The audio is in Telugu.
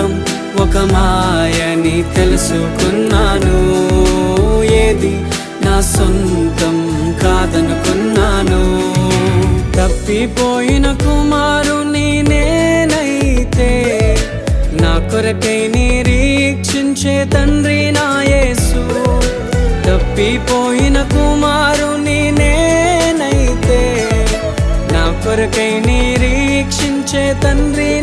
లోకం ఒక మాయని తెలుసుకున్నాను. ఏది నా సొంతం కాదనుకున్నాను. తప్పిపోయిన కుమారుని నేనైతే నా కొరకై నిరీక్షించే తండ్రి నా యేసు. తప్పిపోయిన కుమారుని నేనైతే నా కొరకై నిరీక్షించే తండ్రి